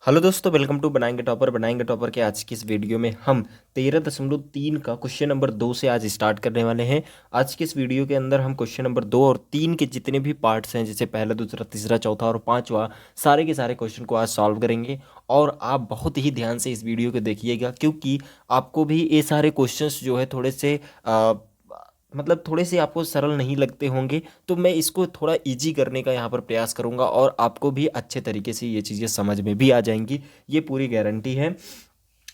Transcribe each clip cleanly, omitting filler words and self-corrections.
Hello दोस्तों, welcome to बनाएंगे topper के आज की इस वीडियो में हम 13.3 का क्वेश्चन नंबर 2 से आज स्टार्ट करने वाले हैं। आज के इस वीडियो के अंदर हम क्वेश्चन नंबर 2 और 3 के जितने भी पार्ट्स हैं, जैसे पहला, दूसरा, तीसरा, चौथा और पांचवा, सारे के सारे क्वेश्चन को आज सॉल्व करेंगे। और आप बहुत ही ध्यान से इस वीडियो को देखिएगा, क्योंकि आपको भी ये सारे क्वेश्चंस जो है थोड़े से मतलब थोड़े से आपको सरल नहीं लगते होंगे, तो मैं इसको थोड़ा इजी करने का यहाँ पर प्रयास करूँगा और आपको भी अच्छे तरीके से ये चीज़ें समझ में भी आ जाएंगी, ये पूरी गारंटी है।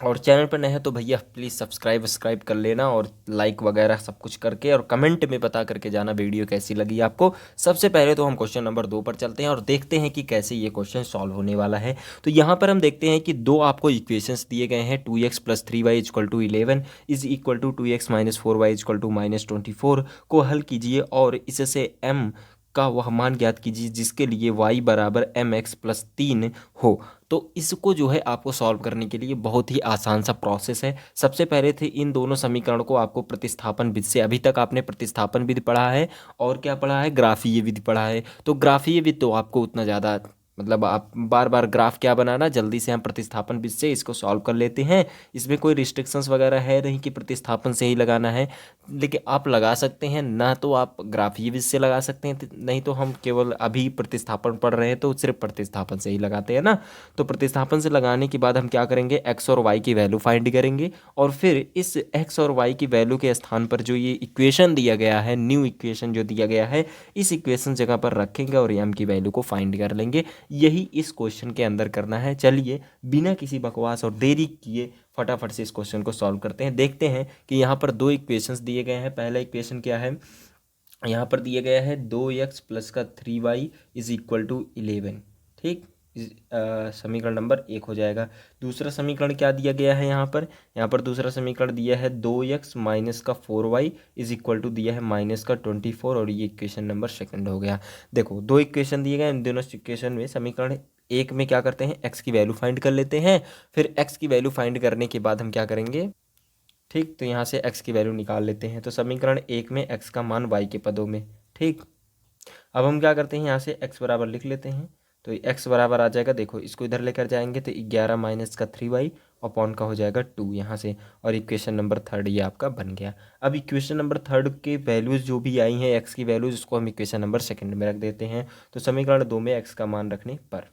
और चैनल पर नए हैं तो भैया प्लीज़ सब्सक्राइब कर लेना और लाइक वगैरह सब कुछ करके और कमेंट में बता करके जाना वीडियो कैसी लगी आपको। सबसे पहले तो हम क्वेश्चन नंबर 2 पर चलते हैं और देखते हैं कि कैसे ये क्वेश्चन सॉल्व होने वाला है। तो यहाँ पर हम देखते हैं कि दो आपको इक्वेशंस दिए गए हैं, 2x plus 3y equal to 11 is equal to 2x minus 4y equal to minus 24 को हल कीजिए और इससे m का वह मान ज्ञात कीजिए जिसके लिए y बराबर mx प्लस 3 हो। तो इसको जो है आपको सॉल्व करने के लिए बहुत ही आसान सा प्रोसेस है। सबसे पहले थे इन दोनों समीकरण को आपको प्रतिस्थापन विधि से, अभी तक आपने प्रतिस्थापन विधि पढ़ा है और क्या पढ़ा है, ग्राफीय विधि पढ़ा है। तो ग्राफीय विधि तो आपको उतना ज़्यादा मतलब आप बार बार ग्राफ क्या बनाना, जल्दी से हम प्रतिस्थापन विधि से इसको सॉल्व कर लेते हैं। इसमें कोई रिस्ट्रिक्शंस वगैरह है नहीं कि प्रतिस्थापन से ही लगाना है, लेकिन आप लगा सकते हैं ना, तो आप ग्राफीय विधि से लगा सकते हैं, नहीं तो हम केवल अभी प्रतिस्थापन पढ़ रहे हैं तो सिर्फ प्रतिस्थापन से ही लगाते हैं ना। तो प्रतिस्थापन से लगाने के बाद हम क्या करेंगे, एक्स और वाई की वैल्यू फाइंड करेंगे और फिर इस एक्स और वाई की वैल्यू के स्थान पर जो ये इक्वेशन दिया गया है, न्यू इक्वेशन जो दिया गया है, इस इक्वेशन जगह पर रखेंगे और एम की वैल्यू को फाइंड कर लेंगे। यही इस क्वेश्चन के अंदर करना है। चलिए बिना किसी बकवास और देरी किए फटाफट से इस क्वेश्चन को सॉल्व करते हैं। देखते हैं कि यहाँ पर दो इक्वेशंस दिए गए हैं। पहला इक्वेशन क्या है, यहाँ पर दिया गया है 2x प्लस का 3y इज इक्वल टू 11। ठीक, समीकरण नंबर 1 हो जाएगा। दूसरा समीकरण क्या दिया गया है, यहाँ पर दूसरा समीकरण दिया है 2x माइनस का 4y इज इक्वल टू दिया है माइनस का 24 और ये इक्वेशन नंबर सेकंड हो गया। देखो दो इक्वेशन दिए गए, इन दोनों इक्वेशन में समीकरण एक में क्या करते हैं, x की वैल्यू फाइंड कर लेते हैं। फिर x की वैल्यू फाइंड करने के बाद हम क्या करेंगे, ठीक, तो यहाँ से x की वैल्यू निकाल लेते हैं। तो समीकरण एक में x का मान y के पदों में। ठीक, अब हम क्या करते हैं, यहाँ से x बराबर लिख लेते हैं। तो x बराबर आ जाएगा, देखो इसको इधर लेकर जाएंगे तो 11 माइनस का 3y अपॉन का हो जाएगा 2 यहाँ से, और इक्वेशन नंबर थर्ड ये आपका बन गया। अब इक्वेशन नंबर थर्ड के वैल्यूज़ जो भी आई हैं x की वैल्यूज़, उसको हम इक्वेशन नंबर सेकंड में रख देते हैं। तो समीकरण 2 में x का मान रखने पर,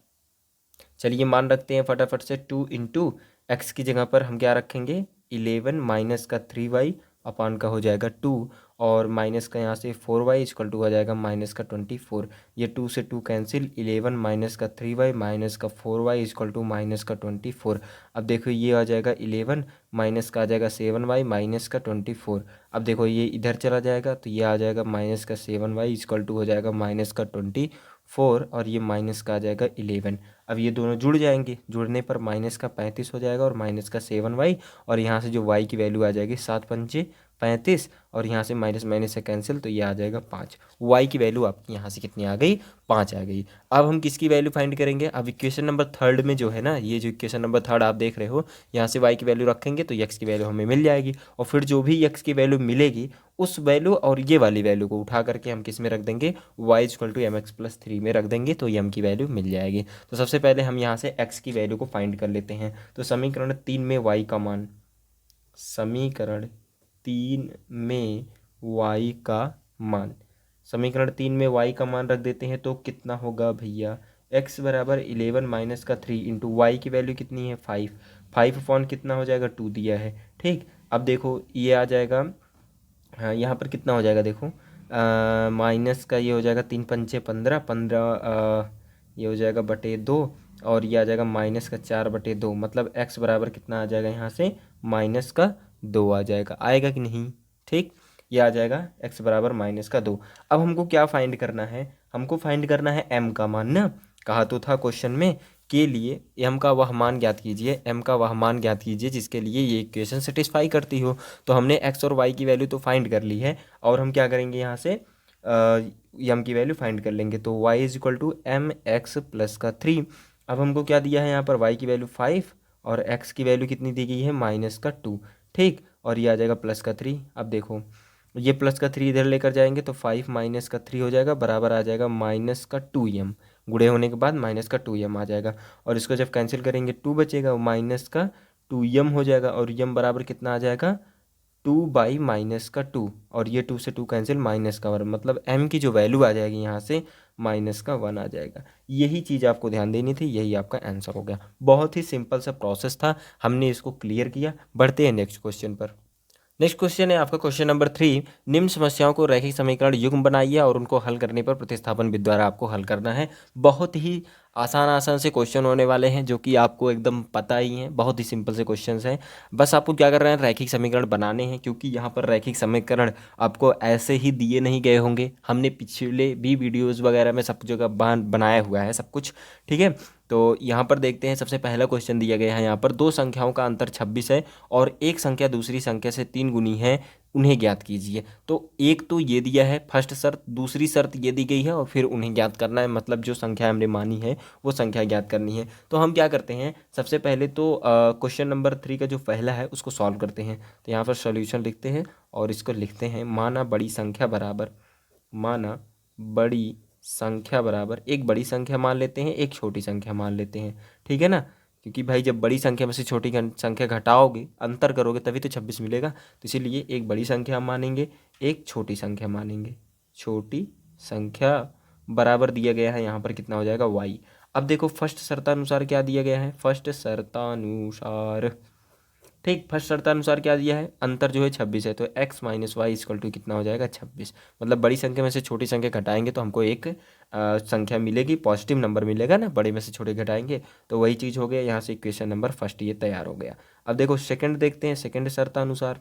चलिए मान रखते हैं फटाफट से, 2 इंटू एक्स की जगह पर हम क्या रखेंगे, 11 माइनस का 3y अपान का हो जाएगा 2 और माइनस का यहाँ से 4y इक्वल टू हो जाएगा माइनस का 24। ये 2 से 2 कैंसिल, 11 माइनस का 3y माइनस का 4y इक्वल टू माइनस का 24। अब देखो ये आ जाएगा 11 माइनस का आ जाएगा 7y माइनस का 24। अब देखो ये इधर चला जाएगा तो ये आ जाएगा माइनस का 7y इक्वल टू हो जाएगा माइनस का 24 और ये माइनस का आ जाएगा 11। अब ये दोनों जुड़ जाएंगे, जुड़ने पर माइनस का 35 हो जाएगा और माइनस का 7y, और यहाँ से जो y की वैल्यू आ जाएगी 7 पंचे 35 और यहाँ से माइनस माइनस से कैंसिल, तो ये आ जाएगा 5। y की वैल्यू आपकी यहाँ से कितनी आ गई, 5 आ गई। अब हम किसकी वैल्यू फाइंड करेंगे, अब इक्वेशन नंबर थर्ड में जो है ना, ये जो इक्वेशन नंबर थर्ड आप देख रहे हो, यहाँ से y की वैल्यू रखेंगे तो x की वैल्यू हमें मिल जाएगी, और फिर जो भी x की वैल्यू मिलेगी उस वैल्यू और ये वाली वैल्यू को उठा करके हम किस में रख देंगे, y equal to m x plus 3 में रख देंगे, तो m की वैल्यू मिल जाएगी। तो सबसे पहले हम यहाँ से x की वैल्यू को फाइंड कर लेते हैं। तो समीकरण 3 में y का मान, समीकरण 3 में y का मान, समीकरण 3 में y का मान रख देते हैं तो कितना होगा भैया, x बराबर 11 माइनस का 3 इंटू वाई की वैल्यू कितनी है 5, 5 अपॉन कितना हो जाएगा 2 दिया है। ठीक, अब देखो ये आ जाएगा, हाँ यहाँ पर कितना हो जाएगा देखो, माइनस का ये हो जाएगा 3 पंचे 15, 15 ये हो जाएगा बटे 2 और ये आ जाएगा माइनस का 4 बटे 2, मतलब x बराबर कितना आ जाएगा यहाँ से माइनस का 2 आ जाएगा, आएगा कि नहीं। ठीक, ये आ जाएगा x बराबर माइनस का 2। अब हमको क्या फाइंड करना है, हमको फाइंड करना है m का मान ना, कहा तो था क्वेश्चन में, के लिए m का वह मान ज्ञात कीजिए, m का वह मान ज्ञात कीजिए जिसके लिए ये इक्वेशन सेटिस्फाई करती हो। तो हमने x और y की वैल्यू तो फाइंड कर ली है, और हम क्या करेंगे यहाँ से m की वैल्यू फाइंड कर लेंगे। तो y is equal to m x plus का 3। अब हमको क्या दिया है यहाँ पर, y की वैल्यू 5 और x की वैल्यू कितनी दी गई है माइनस का 2। ठीक, और ये आ जाएगा प्लस का 3। अब देखो ये प्लस का 3 इधर लेकर जाएंगे तो 5 माइनस का 3 हो जाएगा, बराबर आ जाएगा माइनस का 2m, गुणे होने के बाद माइनस का 2m आ जाएगा, और इसको जब कैंसिल करेंगे 2 बचेगा, माइनस का 2m हो जाएगा, और m बराबर कितना आ जाएगा 2/-2, और ये 2 से 2 कैंसिल, -1, मतलब m की जो वैल्यू आ जाएगी यहाँ से -1 आ जाएगा। यही चीज़ आपको ध्यान देनी थी, यही आपका आंसर हो गया। बहुत ही सिंपल सा प्रोसेस था, हमने इसको क्लियर किया। बढ़ते हैं नेक्स्ट क्वेश्चन पर। नेक्स्ट क्वेश्चन है आपका क्वेश्चन नंबर 3। निम्न समस्याओं को रैखिक समीकरण युग्म बनाइए और उनको हल करने पर प्रतिस्थापन विधि द्वारा आपको हल करना है। बहुत ही आसान से क्वेश्चन होने वाले हैं, जो कि आपको एकदम पता ही है, बहुत ही सिंपल से क्वेश्चंस हैं। बस आपको क्या कर रहे हैं, रैखिक समीकरण बनाने हैं, क्योंकि यहाँ पर रैखिक समीकरण आपको ऐसे ही दिए नहीं गए होंगे। हमने पिछले भी वीडियोज़ वगैरह में सब जगह बनाया हुआ है सब कुछ, ठीक है। तो यहाँ पर देखते हैं, सबसे पहला क्वेश्चन दिया गया है यहाँ पर, दो संख्याओं का अंतर 26 है और एक संख्या दूसरी संख्या से 3 गुनी है, उन्हें ज्ञात कीजिए। तो एक तो ये दिया है फर्स्ट शर्त, दूसरी शर्त ये दी गई है, और फिर उन्हें ज्ञात करना है, मतलब जो संख्या हमने मानी है वो संख्या ज्ञात करनी है। तो हम क्या करते हैं, सबसे पहले तो क्वेश्चन नंबर 3 का जो पहला है उसको सॉल्व करते हैं। तो यहाँ पर सॉल्यूशन लिखते हैं और इसको लिखते हैं, माना बड़ी संख्या बराबर एक बड़ी संख्या मान लेते हैं, एक छोटी संख्या मान लेते हैं, ठीक है ना। क्योंकि भाई जब बड़ी संख्या में से छोटी संख्या घटाओगे, अंतर करोगे, तभी तो 26 मिलेगा। तो इसीलिए एक बड़ी संख्या मानेंगे, एक छोटी संख्या मानेंगे। छोटी संख्या बराबर दिया गया है यहाँ पर कितना हो जाएगा y। अब देखो फर्स्ट शर्तानुसार क्या दिया गया है, फर्स्ट शर्तानुसार, ठीक, फर्स्ट शर्तानुसार क्या दिया है, अंतर जो है 26 है, तो x - y = कितना हो जाएगा 26। मतलब बड़ी संख्या में से छोटी संख्या घटाएंगे तो हमको एक संख्या मिलेगी, पॉजिटिव नंबर मिलेगा ना, बड़े में से छोटे घटाएंगे तो वही चीज़ हो गया। यहाँ से इक्वेशन नंबर फर्स्ट ये तैयार हो गया। अब देखो सेकंड देखते हैं, सेकंड शर्तानुसार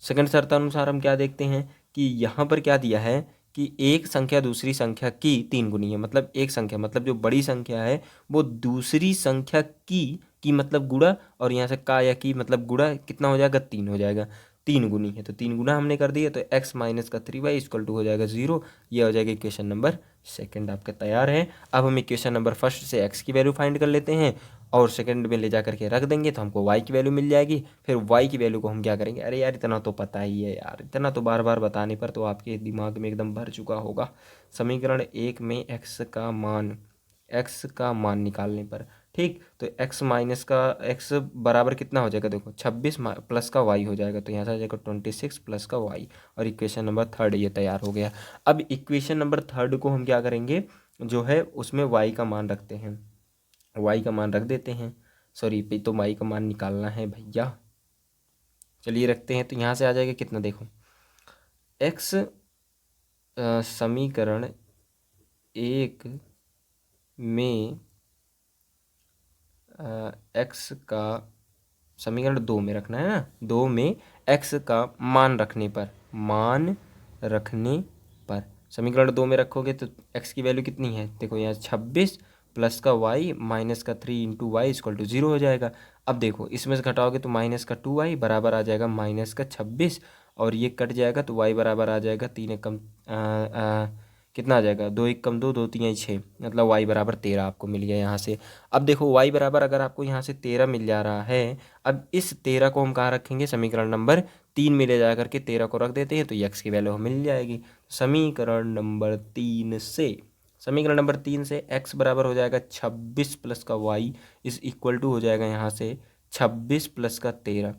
सेकंड शर्तानुसार हम क्या देखते हैं कि यहाँ पर क्या दिया है कि एक संख्या दूसरी संख्या की 3 गुनी है। मतलब एक संख्या, मतलब जो बड़ी संख्या है वो दूसरी संख्या की मतलब गुणा, और यहाँ से का या की मतलब गुणा, कितना हो जाएगा 3 हो जाएगा, 3 गुनी है तो 3 गुना हमने कर दिया, तो x - 3y = हो जाएगा 0। ये हो जाएगा इक्वेशन नंबर सेकंड आपका तैयार है। अब हम इक्वेशन नंबर फर्स्ट से x की वैल्यू फाइंड कर लेते हैं और सेकंड में ले जा करके रख देंगे तो हमको y की वैल्यू मिल जाएगी। फिर y की वैल्यू को हम क्या करेंगे, अरे यार इतना तो पता ही है यार, इतना तो बार बार बताने पर तो आपके दिमाग में एकदम भर चुका होगा। समीकरण 1 में x का मान निकालने पर, ठीक, तो x बराबर कितना हो जाएगा, देखो 26 प्लस का y हो जाएगा, तो यहाँ से आ जाएगा 26 प्लस का y, और इक्वेशन नंबर थर्ड ये तैयार हो गया। अब इक्वेशन नंबर थर्ड को हम क्या करेंगे, जो है उसमें y का मान रखते हैं, y का मान रख देते हैं, सॉरी तो y का मान निकालना है भैया, चलिए रखते हैं। तो यहाँ से आ जाएगा कितना, देखो x समीकरण 1 में x का, समीकरण 2 में रखना है ना, 2 में x का मान रखने पर समीकरण 2 में रखोगे तो x की वैल्यू कितनी है, देखो यहाँ 26 प्लस का y माइनस का 3 × y = 0 हो जाएगा। अब देखो इसमें से घटाओगे तो माइनस का 2y बराबर आ जाएगा माइनस का 26, और ये कट जाएगा तो y बराबर आ जाएगा 3 × 1 कितना आ जाएगा, 2 × 1 = 2, 2 × 3 = 6, मतलब y बराबर 13 आपको मिल गया यहाँ से। अब देखो y बराबर अगर आपको यहाँ से 13 मिल जा रहा है, अब इस 13 को हम कहाँ रखेंगे, समीकरण नंबर 3 में ले जा करके 13 को रख देते हैं, तो x की वैल्यू मिल जाएगी। समीकरण नंबर 3 से x बराबर हो जाएगा 26 प्लस का y = हो जाएगा यहाँ से 26 प्लस का 13,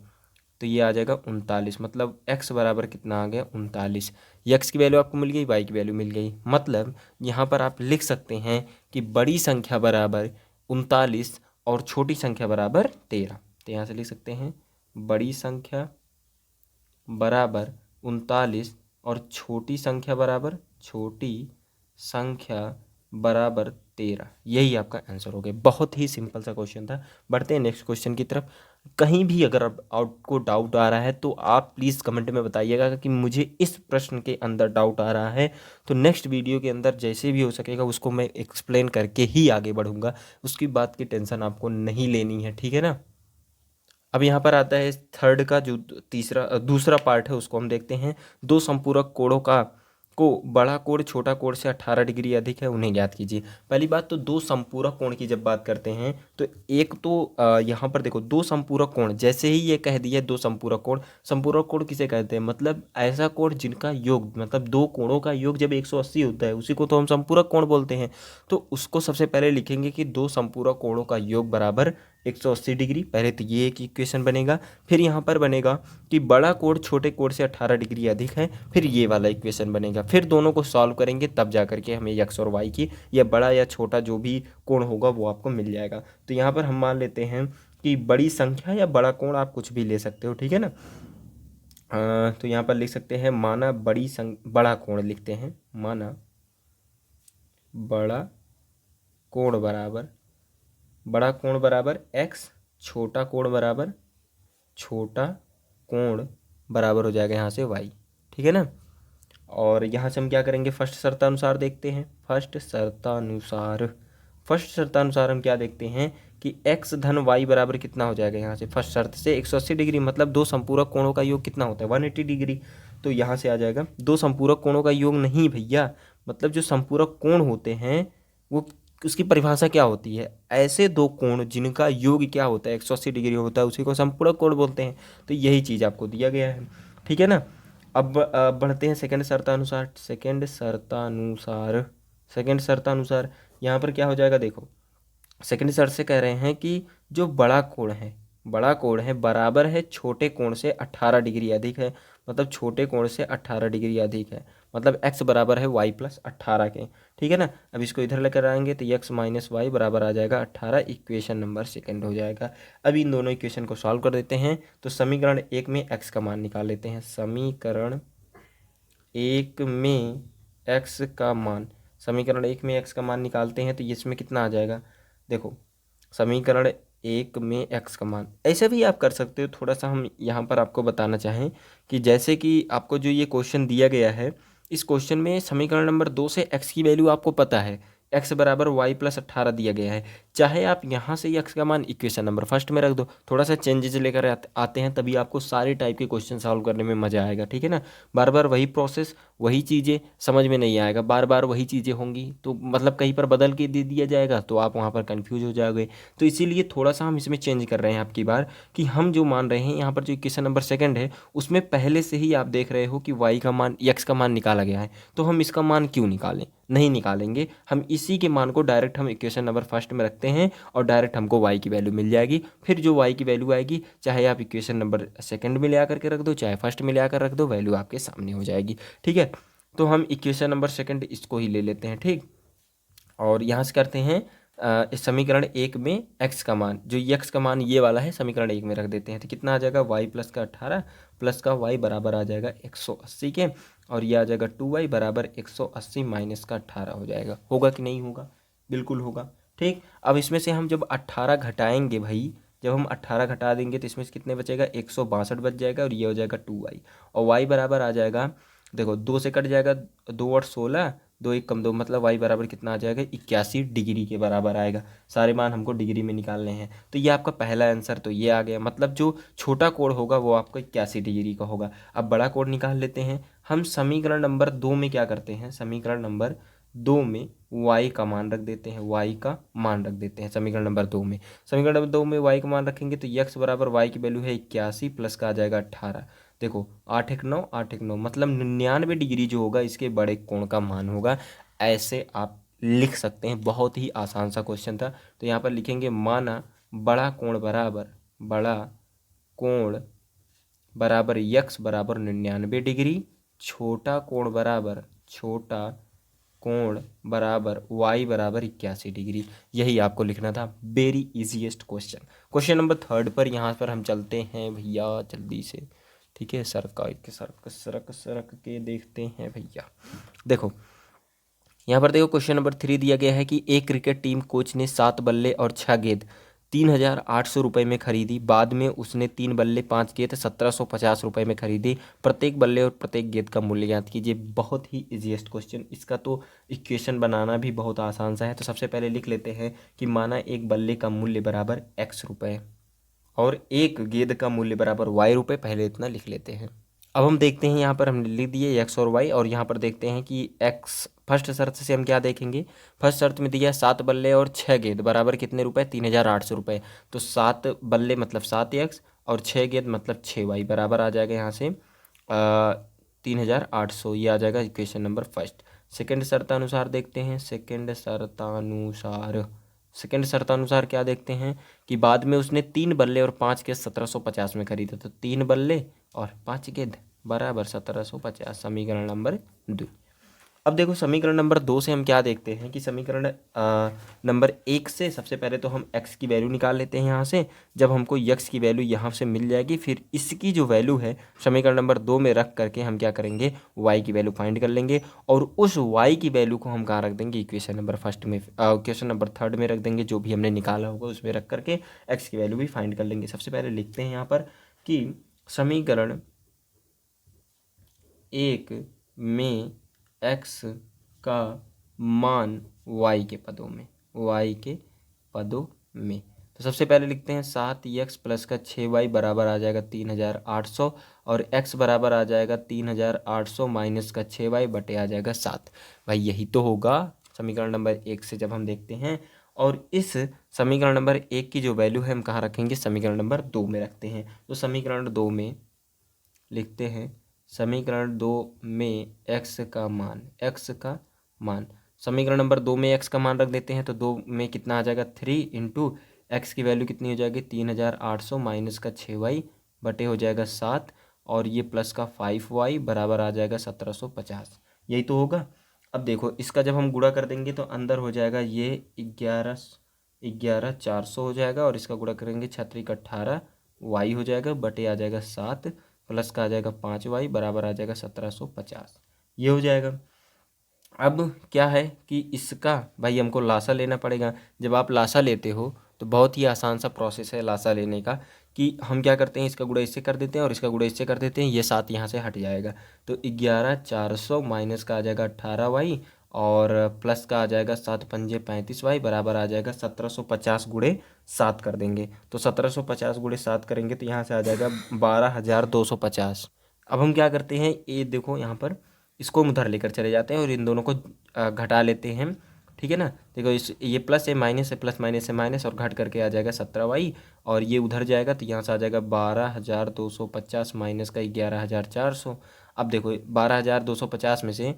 तो ये आ जाएगा 39, मतलब x बराबर कितना आ गया 39। x की वैल्यू आपको मिल गई, y की वैल्यू मिल गई, मतलब यहाँ पर आप लिख सकते हैं कि बड़ी संख्या बराबर 39 और छोटी संख्या बराबर 13। तो यहाँ से लिख सकते हैं बड़ी संख्या बराबर 39 और छोटी संख्या बराबर 13, यही आपका आंसर हो गया। बहुत ही सिंपल सा क्वेश्चन था। बढ़ते हैं नेक्स्ट क्वेश्चन की तरफ। कहीं भी अगर आपको डाउट आ रहा है तो आप प्लीज़ कमेंट में बताइएगा कि मुझे इस प्रश्न के अंदर डाउट आ रहा है, तो नेक्स्ट वीडियो के अंदर जैसे भी हो सकेगा उसको मैं एक्सप्लेन करके ही आगे बढ़ूँगा, उसकी बात की टेंशन आपको नहीं लेनी है, ठीक है ना। अब यहाँ पर आता है थर्ड का जो दूसरा पार्ट है, उसको हम देखते हैं। दो संपूरक कोणों का को बड़ा कोण छोटा कोण से 18 डिग्री अधिक है उन्हें ज्ञात कीजिए। पहली बात तो दो संपूरक कोण की जब बात करते हैं तो एक तो यहाँ पर देखो दो संपूरक कोण, जैसे ही ये कह दिया दो संपूरक कोण किसे कहते हैं, मतलब ऐसा कोण जिनका योग, मतलब दो कोणों का योग जब 180 होता है उसी को तो हम संपूरक कोण बोलते हैं। तो उसको सबसे पहले लिखेंगे कि दो संपूरक कोणों का योग बराबर 180 डिग्री। पहले तो ये एक इक्वेशन बनेगा। फिर यहाँ पर बनेगा कि बड़ा कोण छोटे कोण से 18 डिग्री अधिक है, फिर ये वाला इक्वेशन बनेगा। फिर दोनों को सॉल्व करेंगे तब जा करके हमें एक्स और वाई की या बड़ा या छोटा जो भी कोण होगा वो आपको मिल जाएगा। तो यहाँ पर हम मान लेते हैं कि बड़ी संख्या या बड़ा कोण आप कुछ भी ले सकते हो, ठीक है ना। तो यहाँ पर लिख सकते हैं माना बड़ा कोण लिखते हैं, माना बड़ा कोण बराबर एक्स, छोटा कोण बराबर हो जाएगा यहाँ से वाई, ठीक है ना। और यहाँ से हम क्या करेंगे, फर्स्ट शर्तानुसार देखते हैं। फर्स्ट शर्तानुसार हम क्या देखते हैं कि x धन y बराबर कितना हो जाएगा, यहाँ से फर्स्ट शर्त से 180 डिग्री, मतलब दो संपूरक कोणों का योग कितना होता है 180 डिग्री। तो यहाँ से आ जाएगा दो संपूरक कोणों का योग नहीं भैया, मतलब जो संपूरक कोण होते हैं वो उसकी परिभाषा क्या होती है, ऐसे दो कोण जिनका योग क्या होता है 180 डिग्री होता है उसी को संपूरक कोण बोलते हैं। तो यही चीज़ आपको दिया गया है, ठीक है ना। अब बढ़ते हैं सेकंड शर्तानुसार यहाँ पर क्या हो जाएगा, देखो सेकंड शर्त से कह रहे हैं कि जो बड़ा कोण है बराबर है छोटे कोण से 18 डिग्री अधिक है, मतलब छोटे कोण से 18 डिग्री अधिक है, मतलब x बराबर है y प्लस 18 के, ठीक है ना। अब इसको इधर लेकर आएंगे तो x माइनस वाई बराबर आ जाएगा 18, इक्वेशन नंबर सेकंड हो जाएगा। अब इन दोनों इक्वेशन को सॉल्व कर देते हैं। तो समीकरण 1 में x का मान निकाल लेते हैं। समीकरण 1 में x का मान निकालते हैं तो इसमें कितना आ जाएगा, देखो समीकरण 1 में x का मान, ऐसे भी आप कर सकते हो। थोड़ा सा हम यहाँ पर आपको बताना चाहें कि जैसे कि आपको जो ये क्वेश्चन दिया गया है, इस क्वेश्चन में समीकरण नंबर 2 से x की वैल्यू आपको पता है, x बराबर वाई प्लस 18 दिया गया है। चाहे आप यहाँ से x का मान इक्वेशन नंबर फर्स्ट में रख दो, थोड़ा सा चेंजेस लेकर आते हैं, तभी आपको सारे टाइप के क्वेश्चन सॉल्व करने में मज़ा आएगा, ठीक है ना। बार बार वही प्रोसेस वही चीज़ें समझ में नहीं आएगा, बार बार वही चीज़ें होंगी तो मतलब कहीं पर बदल के दे दिया जाएगा तो आप वहाँ पर कन्फ्यूज हो जाओगे। तो इसीलिए थोड़ा सा हम इसमें चेंज कर रहे हैं आपकी बार, कि हम जो मान रहे हैं यहाँ पर जो इक्वेशन नंबर सेकंड है उसमें पहले से ही आप देख रहे हो कि y का मान x का मान निकाला गया है, तो हम इसका मान क्यों निकालें, नहीं निकालेंगे। हम इसी के मान को डायरेक्ट हम इक्वेशन नंबर फर्स्ट में रखते हैं और डायरेक्ट हमको y की वैल्यू मिल जाएगी। फिर जो y की वैल्यू आएगी चाहे आप इक्वेशन नंबर सेकंड में ले आकर के रख दो चाहे फर्स्ट में ले आकर रख दो, वैल्यू आपके सामने हो जाएगी, ठीक है। तो हम इक्वेशन नंबर सेकंड इसको ही ले लेते हैं, ठीक। और यहाँ से करते हैं इस समीकरण 1 में x का मान, जो x का मान ये वाला है समीकरण 1 में रख देते हैं। तो कितना आ जाएगा, y प्लस का 18 प्लस का y बराबर आ जाएगा 180 के, और ये आ जाएगा 2y बराबर 180 माइनस का 18 हो जाएगा। होगा कि नहीं होगा, बिल्कुल होगा, ठीक। अब इसमें से हम जब 18 घटाएंगे भाई, जब हम 18 घटा देंगे तो इसमें से कितने बचेगा, 162 बच जाएगा, और ये हो जाएगा 2y, और y बराबर आ जाएगा, देखो 2 से कट जाएगा, 2 और 16, 2 1 कम 2, मतलब y बराबर कितना आ जाएगा, 81 डिग्री के बराबर आएगा। सारे मान हमको डिग्री में निकालने हैं। तो ये आपका पहला आंसर तो ये आ गया, मतलब जो छोटा कोण होगा वो आपको 81 डिग्री का होगा। अब बड़ा कोण निकाल लेते हैं हम। समीकरण नंबर 2 में क्या करते हैं, समीकरण नंबर 2 में y का मान रख देते हैं, समीकरण नंबर 2 में y का मान रखेंगे तो x बराबर y की वैल्यू है 81 प्लस का आ जाएगा 18। देखो 8 1 9, 8 1 9, मतलब 99 डिग्री जो होगा इसके बड़े कोण का मान होगा। ऐसे आप लिख सकते हैं, बहुत ही आसान सा क्वेश्चन था। तो यहाँ पर लिखेंगे माना बड़ा कोण बराबर x बराबर 99 डिग्री, छोटा कोण बराबर y बराबर 81 डिग्री। यही आपको लिखना था, very easiest question. Question number 3 पर यहाँ पर हम चलते हैं भैया जल्दी से, ठीक है। सरक के देखते हैं भैया। देखो यहाँ पर देखो क्वेश्चन नंबर 3 दिया गया है कि एक क्रिकेट टीम कोच ने 7 बल्ले और 6 गेंद 3,800 रुपये में खरीदी। बाद में उसने 3 बल्ले 5 गेंद 1,750 रुपये में खरीदी। प्रत्येक बल्ले और प्रत्येक गेंद का मूल्य ज्ञात कीजिए। बहुत ही इजीएस्ट क्वेश्चन, इसका तो इक्वेशन बनाना भी बहुत आसान सा है। तो सबसे पहले लिख लेते हैं कि माना एक बल्ले का मूल्य बराबर x रुपये और एक गेंद का मूल्य बराबर y रुपये, पहले इतना लिख लेते हैं। अब हम देखते हैं, यहाँ पर हमने लिख दिए एक्स और वाई, और यहाँ पर देखते हैं कि एक्स फर्स्ट शर्त से हम क्या देखेंगे। फर्स्ट शर्त में दिया 7 बल्ले और 6 गेंद बराबर कितने रुपए, 3800 रुपये। तो 7 बल्ले मतलब 7x और 6 गेंद मतलब 6y बराबर आ जाएगा यहाँ से 3800। ये आ जाएगा इक्वेशन नंबर फर्स्ट। सेकेंड शर्तानुसार देखते हैं। सेकेंड शर्तानुसार क्या देखते हैं कि बाद में उसने 3 बल्ले और 5 गेंद 1750 में खरीदा। तो 3 बल्ले और 5 गेंद बराबर 1750, समीकरण नंबर 2। अब देखो समीकरण नंबर 2 से हम क्या देखते हैं कि समीकरण नंबर 1 से सबसे पहले तो हम x की वैल्यू निकाल लेते हैं यहाँ से। जब हमको x की वैल्यू यहाँ से मिल जाएगी, फिर इसकी जो वैल्यू है समीकरण नंबर 2 में रख करके हम क्या करेंगे, y की वैल्यू फाइंड कर लेंगे, और उस y की वैल्यू को हम कहाँ रख देंगे, इक्वेशन नंबर फर्स्ट में, इक्वेशन नंबर थर्ड में रख देंगे। जो भी हमने निकाला होगा उसमें रख करके x की वैल्यू भी फाइंड कर लेंगे। सबसे पहले लिखते हैं यहाँ पर कि समीकरण 1 में x का मान y के पदों में, तो सबसे पहले लिखते हैं 7x प्लस का 6y बराबर आ जाएगा 3800, और x बराबर आ जाएगा 3800 माइनस का 6y बटे आ जाएगा 7। भाई यही तो होगा समीकरण नंबर 1 से जब हम देखते हैं। और इस समीकरण नंबर 1 की जो वैल्यू है हम कहाँ रखेंगे, समीकरण नंबर 2 में रखते हैं। तो समीकरण 2 में लिखते हैं, समीकरण 2 में x का मान, समीकरण नंबर 2 में x का मान रख देते हैं। तो 2 में कितना आ जाएगा, 3 इंटू एक्स की वैल्यू कितनी हो जाएगी, 3800 माइनस का 6y बटे हो जाएगा 7, और ये प्लस का 5y बराबर आ जाएगा 1750। यही तो होगा। अब देखो इसका जब हम गुणा कर देंगे तो अंदर हो जाएगा ये 11400 हो जाएगा, और इसका गुणा करेंगे 6 18 y हो जाएगा बटे आ जाएगा 7, प्लस का आ जाएगा 5y बराबर आ जाएगा 1750। ये हो जाएगा। अब क्या है कि इसका भाई हमको लासा लेना पड़ेगा। जब आप लासा लेते हो तो बहुत ही आसान सा प्रोसेस है लासा लेने का, कि हम क्या करते हैं, इसका गुणा इससे कर देते हैं और इसका गुणा इससे कर देते हैं, ये 7 यहाँ से हट जाएगा। तो 11400 माइनस का आ जाएगा 18y, और प्लस का आ जाएगा 7 पंजे 35y बराबर आ जाएगा 1750 गुणे 7 कर देंगे। तो 1750 गुणे 7 करेंगे तो यहाँ से आ जाएगा 12250। अब हम क्या करते हैं, ये देखो यहाँ पर इसको हम उधर लेकर चले जाते हैं और इन दोनों को घटा लेते हैं। ठीक है ना, देखो इस ये प्लस है माइनस है, प्लस माइनस है माइनस, और घट करके आ जाएगा 17y, और ये उधर जाएगा तो यहाँ से आ जाएगा 12250 माइनस का 11400। अब देखो 12250 में से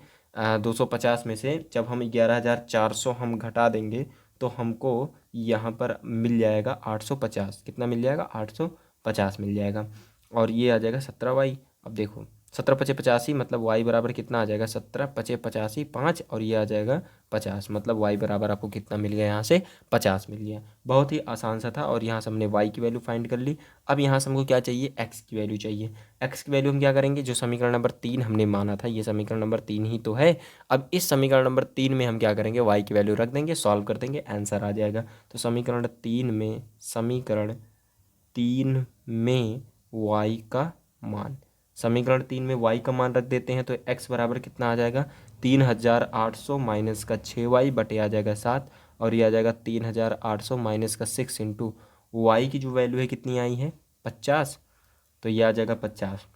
250 में से जब हम 11400 हम घटा देंगे तो हमको यहाँ पर मिल जाएगा 850। कितना मिल जाएगा, 850 मिल जाएगा, और ये आ जाएगा 17y। अब देखो 17 पचे 85 मतलब y बराबर कितना आ जाएगा, 17 पचे 85 5, और ये आ जाएगा 50, मतलब y बराबर आपको कितना मिल गया, यहाँ से 50 मिल गया। बहुत ही आसान सा था, और यहाँ से हमने y की वैल्यू फाइंड कर ली। अब यहाँ से हमको क्या चाहिए, x की वैल्यू चाहिए। x की वैल्यू हम क्या करेंगे, जो समीकरण नंबर 3 हमने माना था, ये समीकरण नंबर 3 ही तो है। अब इस समीकरण नंबर 3 में हम क्या करेंगे, y की वैल्यू रख देंगे, सॉल्व कर देंगे, आंसर आ जाएगा। तो समीकरण 3 में y का मान, समीकरण 3 में y का मान रख देते हैं तो x बराबर कितना आ जाएगा, 3800 माइनस का 6y बटे आ जाएगा 7, और ये आ जाएगा 3800 माइनस का 6 इंटू वाई की जो वैल्यू है कितनी आई है, 50। तो ये आ जाएगा 50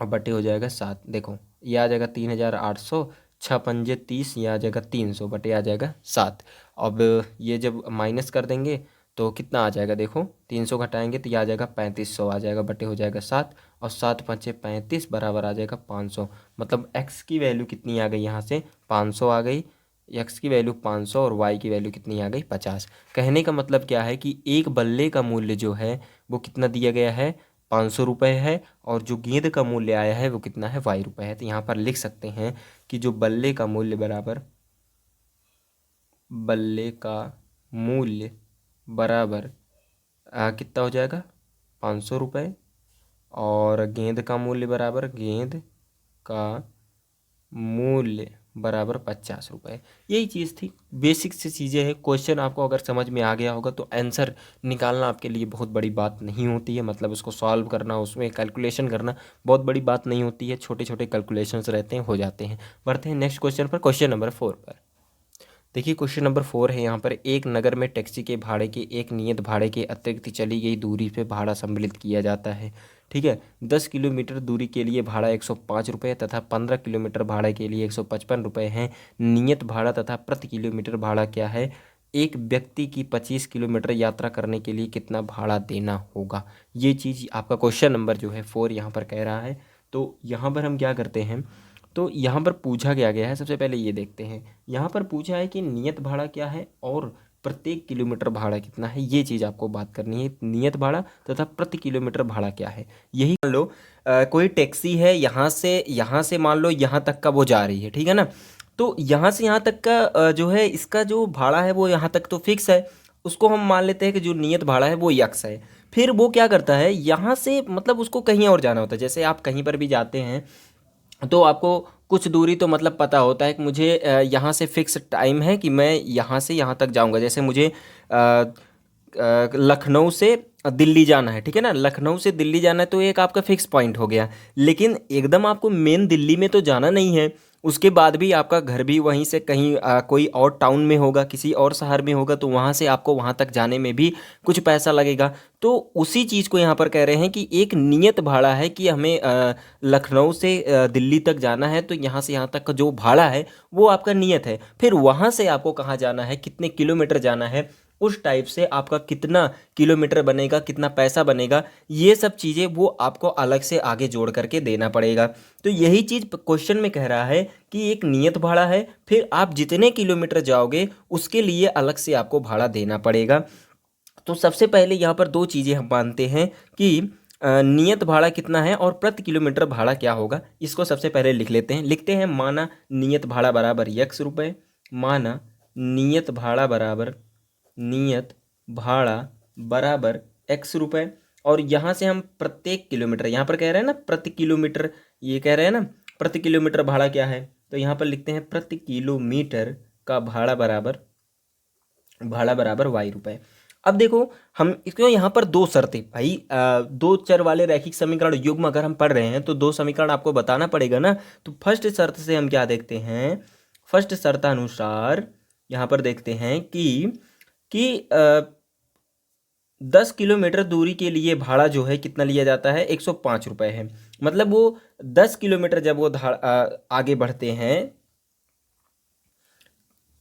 और बटे हो जाएगा 7। देखो ये आ जाएगा 3800, 6 पंजे 30, ये आ जाएगा 300 बटे आ जाएगा 7। अब ये जब माइनस कर देंगे तो कितना आ जाएगा, देखो 300 घटाएंगे तो ये आ जाएगा 3500 आ जाएगा बटे हो जाएगा 7, और 7 पंचे 35 बराबर आ जाएगा 500। मतलब x की वैल्यू कितनी आ गई, यहाँ से 500 आ गई, x की वैल्यू 500 और y की वैल्यू कितनी आ गई, 50। कहने का मतलब क्या है कि एक बल्ले का मूल्य जो है वो कितना दिया गया है, 500 रुपये है, और जो गेंद का मूल्य आया है वो कितना है, y रुपये है। तो यहाँ पर लिख सकते हैं कि जो बल्ले का मूल्य बराबर कितना हो जाएगा, 500 रुपये, और गेंद का मूल्य बराबर 50 रुपये। यही चीज़ थी, बेसिक सी चीज़ें हैं। क्वेश्चन आपको अगर समझ में आ गया होगा तो आंसर निकालना आपके लिए बहुत बड़ी बात नहीं होती है, मतलब उसको सॉल्व करना, उसमें कैलकुलेशन करना बहुत बड़ी बात नहीं होती है, छोटे छोटे कैलकुलेशंस रहते हैं, हो जाते हैं। बढ़ते हैं नेक्स्ट क्वेश्चन पर, क्वेश्चन नंबर 4 पर। देखिए क्वेश्चन नंबर 4 है यहाँ पर, एक नगर में टैक्सी के भाड़े के एक नियत भाड़े के अतिरिक्त चली गई दूरी पे भाड़ा सम्मिलित किया जाता है। ठीक है। 10 किलोमीटर दूरी के लिए भाड़ा 105 रुपये तथा 15 किलोमीटर भाड़ा के लिए 155 रुपये हैं। नियत भाड़ा तथा प्रति किलोमीटर भाड़ा क्या है? एक व्यक्ति की 25 किलोमीटर यात्रा करने के लिए कितना भाड़ा देना होगा? ये चीज़ आपका क्वेश्चन नंबर जो है 4 यहाँ पर कह रहा है। तो यहाँ पर हम क्या करते हैं, तो यहाँ पर पूछा क्या गया है, सबसे पहले ये देखते हैं। यहाँ पर पूछा है कि नियत भाड़ा क्या है और प्रत्येक किलोमीटर भाड़ा कितना है, ये चीज़ आपको बात करनी है। नियत भाड़ा तथा प्रति किलोमीटर भाड़ा क्या है, यही मान लो कोई टैक्सी है, यहाँ से मान लो यहाँ तक का वो जा रही है, ठीक है ना। तो यहाँ से यहाँ तक का जो है इसका जो भाड़ा है वो यहाँ तक तो फिक्स है, उसको हम मान लेते हैं कि जो नियत भाड़ा है वो यक्स है। फिर वो क्या करता है, यहाँ से मतलब उसको कहीं और जाना होता है। जैसे आप कहीं पर भी जाते हैं तो आपको कुछ दूरी तो मतलब पता होता है कि मुझे यहाँ से फिक्स टाइम है कि मैं यहाँ से यहाँ तक जाऊँगा। जैसे मुझे लखनऊ से दिल्ली जाना है, ठीक है ना, लखनऊ से दिल्ली जाना है तो एक आपका फिक्स पॉइंट हो गया। लेकिन एकदम आपको मेन दिल्ली में तो जाना नहीं है, उसके बाद भी आपका घर भी वहीं से कहीं कोई और टाउन में होगा, किसी और शहर में होगा, तो वहाँ से आपको वहाँ तक जाने में भी कुछ पैसा लगेगा। तो उसी चीज़ को यहाँ पर कह रहे हैं कि एक नियत भाड़ा है कि हमें लखनऊ से दिल्ली तक जाना है, तो यहाँ से यहाँ तक का जो भाड़ा है वो आपका नियत है। फिर वहाँ से आपको कहाँ जाना है, कितने किलोमीटर जाना है, उस टाइप से आपका कितना किलोमीटर बनेगा, कितना पैसा बनेगा, ये सब चीज़ें वो आपको अलग से आगे जोड़ करके देना पड़ेगा। तो यही चीज़ क्वेश्चन में कह रहा है कि एक नियत भाड़ा है, फिर आप जितने किलोमीटर जाओगे उसके लिए अलग से आपको भाड़ा देना पड़ेगा। तो सबसे पहले यहाँ पर दो चीज़ें हम मानते हैं कि नियत भाड़ा कितना है और प्रति किलोमीटर भाड़ा क्या होगा। इसको सबसे पहले लिखते हैं माना नियत भाड़ा बराबर यक्स रुपये, माना नियत भाड़ा बराबर एक्स रुपये। और यहाँ से हम प्रत्येक किलोमीटर, यहाँ पर कह रहे हैं ना प्रति किलोमीटर, ये कह रहे हैं ना प्रति किलोमीटर भाड़ा क्या है, तो यहाँ पर लिखते हैं प्रति किलोमीटर का भाड़ा बराबर वाई रुपये। अब देखो हम इसको यहाँ पर दो शर्तें भाई, दो चर वाले रैखिक समीकरण युग्म अगर हम पढ़ रहे हैं तो दो समीकरण आपको बताना पड़ेगा ना। तो फर्स्ट शर्त से हम क्या देखते हैं, फर्स्ट शर्तानुसार यहाँ पर देखते हैं कि 10 किलोमीटर दूरी के लिए भाड़ा जो है कितना लिया जाता है, 105 रुपये है। मतलब वो 10 किलोमीटर जब वो आगे बढ़ते हैं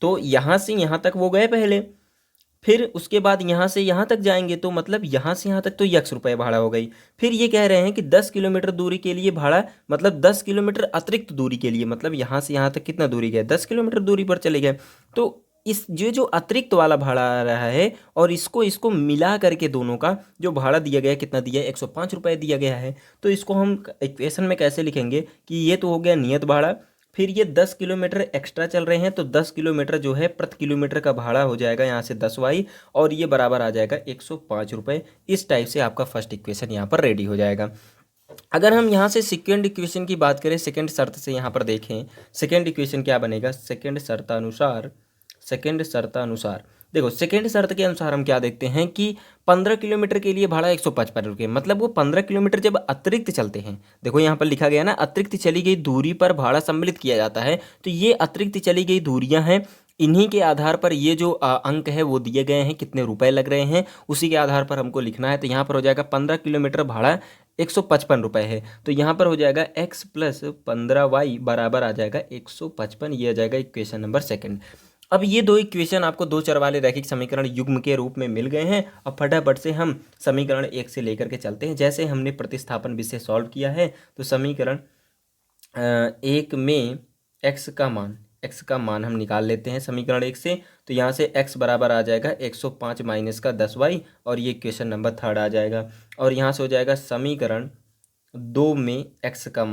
तो यहाँ से यहाँ तक वो गए पहले, फिर उसके बाद यहाँ से यहाँ तक जाएंगे तो मतलब यहाँ से यहाँ तक तो यक्स रुपये भाड़ा हो गई। फिर ये कह रहे हैं कि 10 किलोमीटर दूरी के लिए भाड़ा, मतलब 10 किलोमीटर अतिरिक्त दूरी के लिए, मतलब यहाँ से यहाँ तक कितना दूरी गया, 10 किलोमीटर दूरी पर चले गए। तो इस जो अतिरिक्त वाला भाड़ा आ रहा है और इसको मिला करके दोनों का जो भाड़ा दिया गया है, कितना दिया है, 105 रुपये दिया गया है। तो इसको हम इक्वेशन में कैसे लिखेंगे कि ये तो हो गया नियत भाड़ा, फिर ये 10 किलोमीटर एक्स्ट्रा चल रहे हैं तो 10 किलोमीटर जो है प्रति किलोमीटर का भाड़ा हो जाएगा यहाँ से 10 वाई, और ये बराबर आ जाएगा 105 रुपये। इस टाइप से आपका फर्स्ट इक्वेशन यहाँ पर रेडी हो जाएगा। अगर हम यहाँ से सेकेंड इक्वेशन की बात करें, सेकेंड शर्त से यहाँ पर देखें, सेकेंड इक्वेशन क्या बनेगा, सेकेंड शर्तानुसार देखो, सेकेंड शर्त के अनुसार हम क्या देखते हैं कि 15 किलोमीटर के लिए भाड़ा 155 रुपये, मतलब वो 15 किलोमीटर जब अतिरिक्त चलते हैं, देखो यहाँ पर लिखा गया ना अतिरिक्त चली गई दूरी पर भाड़ा सम्मिलित किया जाता है। तो ये अतिरिक्त चली गई दूरियां हैं, इन्हीं के आधार पर ये जो अंक है वो दिए गए हैं, कितने रुपए लग रहे हैं उसी के आधार पर हमको लिखना है। तो यहाँ पर हो जाएगा 15 किलोमीटर भाड़ा 155 रुपये है, तो यहाँ पर हो जाएगा x प्लस 15y बराबर आ जाएगा 155। ये आ जाएगा इक्वेशन नंबर सेकंड। अब ये दो इक्वेशन आपको दो चर वाले रैखिक समीकरण युग्म के रूप में मिल गए हैं। अब फटाफट से हम समीकरण 1 से लेकर के चलते हैं। जैसे हमने प्रतिस्थापन विषय सॉल्व किया है तो समीकरण 1 में x का मान हम निकाल लेते हैं समीकरण 1 से। तो यहाँ से x बराबर आ जाएगा 105 माइनस का 10y, और ये क्वेश्चन नंबर थर्ड आ जाएगा। और यहाँ से हो जाएगा समीकरण 2 में x का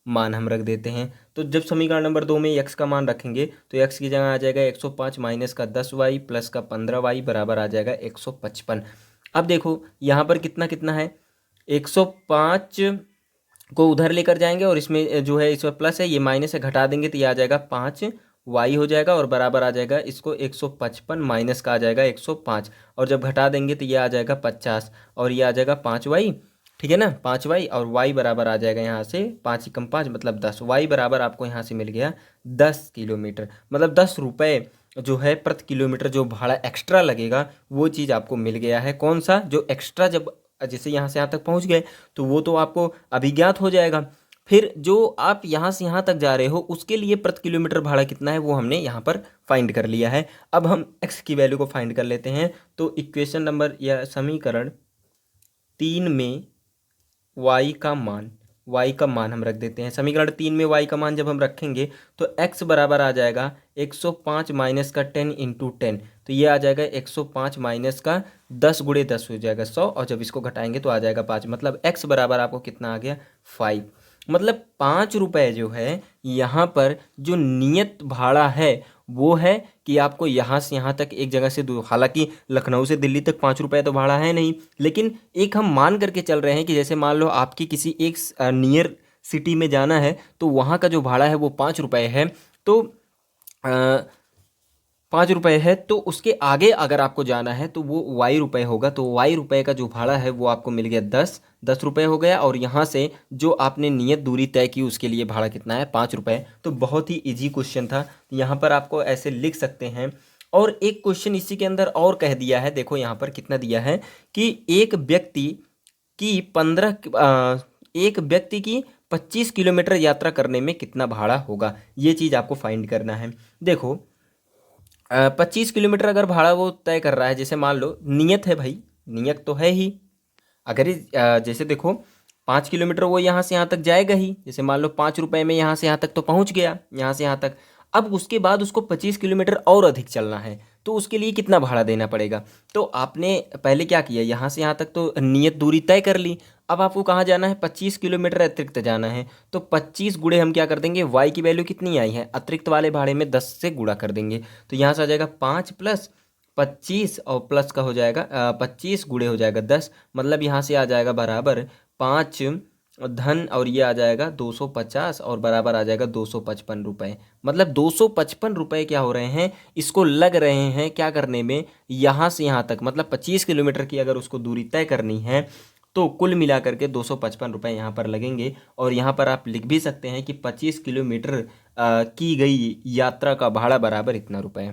मान हम रख देते हैं। तो जब समीकरण नंबर 2 में x का मान रखेंगे तो x की जगह आ जाएगा 105 माइनस का 10y प्लस का 15y बराबर आ जाएगा 155। अब देखो यहाँ पर कितना कितना है, 105 को उधर लेकर जाएंगे और इसमें जो है इसमें प्लस है, ये माइनस है, घटा देंगे तो ये आ जाएगा 5y हो जाएगा, और बराबर आ जाएगा इसको 155 माइनस का आ जाएगा 105, और जब घटा देंगे तो ये आ जाएगा 50, और ये आ जाएगा 5y, ठीक है ना, 5y, और y बराबर आ जाएगा यहाँ से 5 कम 5 मतलब 10। y बराबर आपको यहाँ से मिल गया 10 किलोमीटर, मतलब 10 रुपये जो है प्रति किलोमीटर जो भाड़ा एक्स्ट्रा लगेगा वो चीज़ आपको मिल गया है। कौन सा, जो एक्स्ट्रा जब जैसे यहाँ से यहाँ तक पहुँच गए तो वो तो आपको अभिज्ञात हो जाएगा। फिर जो आप यहाँ से यहाँ तक जा रहे हो उसके लिए प्रति किलोमीटर भाड़ा कितना है वो हमने यहाँ पर फाइंड कर लिया है। अब हम x की वैल्यू को फाइंड कर लेते हैं। तो इक्वेशन नंबर या समीकरण 3 में y का मान हम रख देते हैं। समीकरण 3 में y का मान जब हम रखेंगे तो x बराबर आ जाएगा 105 माइनस का 10 इंटू 10, तो ये आ जाएगा 105 माइनस का 10 गुणे 10 हो जाएगा 100, और जब इसको घटाएंगे तो आ जाएगा 5। मतलब x बराबर आपको कितना आ गया 5। मतलब 5 रुपये जो है यहाँ पर जो नियत भाड़ा है वो है कि आपको यहाँ से यहाँ तक एक जगह से हालांकि लखनऊ से दिल्ली तक 5 रुपये तो भाड़ा है नहीं, लेकिन एक हम मान करके चल रहे हैं कि जैसे मान लो आपकी किसी एक नियर सिटी में जाना है तो वहाँ का जो भाड़ा है वो 5 रुपये है। तो 5 रुपये है, तो उसके आगे अगर आपको जाना है तो वो वाई रुपये होगा। तो वाई रुपये का जो भाड़ा है वो आपको मिल गया 10 रुपये हो गया, और यहाँ से जो आपने नियत दूरी तय की उसके लिए भाड़ा कितना है 5 रुपये। तो बहुत ही इजी क्वेश्चन था, यहाँ पर आपको ऐसे लिख सकते हैं। और एक क्वेश्चन इसी के अंदर और कह दिया है, देखो यहाँ पर कितना दिया है कि एक व्यक्ति की 25 किलोमीटर यात्रा करने में कितना भाड़ा होगा, ये चीज़ आपको फाइंड करना है। देखो 25 किलोमीटर अगर भाड़ा वो तय कर रहा है, जैसे मान लो नियत है भाई, नियत तो है ही। अगर जैसे देखो 5 किलोमीटर वो यहाँ से यहाँ तक जाएगा ही, जैसे मान लो 5 रुपये में यहाँ से यहाँ तक तो पहुँच गया, यहाँ से यहाँ तक। अब उसके बाद उसको 25 किलोमीटर और अधिक चलना है तो उसके लिए कितना भाड़ा देना पड़ेगा। तो आपने पहले क्या किया, यहाँ से यहाँ तक तो नियत दूरी तय कर ली। अब आपको कहाँ जाना है, 25 किलोमीटर अतिरिक्त जाना है। तो 25 गुणे हम क्या कर देंगे, वाई की वैल्यू कितनी आई है अतिरिक्त वाले भाड़े में 10 से गुणा कर देंगे। तो यहाँ से आ जाएगा 5 प्लस 25 और प्लस का हो जाएगा 25 गुणे हो जाएगा 10, मतलब यहाँ से आ जाएगा बराबर 5 धन और ये आ जाएगा 250 और बराबर आ जाएगा 255 रुपये। मतलब 255 रुपये क्या हो रहे हैं, इसको लग रहे हैं क्या करने में, यहाँ से यहाँ तक, मतलब 25 किलोमीटर की अगर उसको दूरी तय करनी है तो कुल मिला करके 255 रुपये यहाँ पर लगेंगे। और यहाँ पर आप लिख भी सकते हैं कि 25 किलोमीटर की गई यात्रा का भाड़ा बराबर इतना रुपये।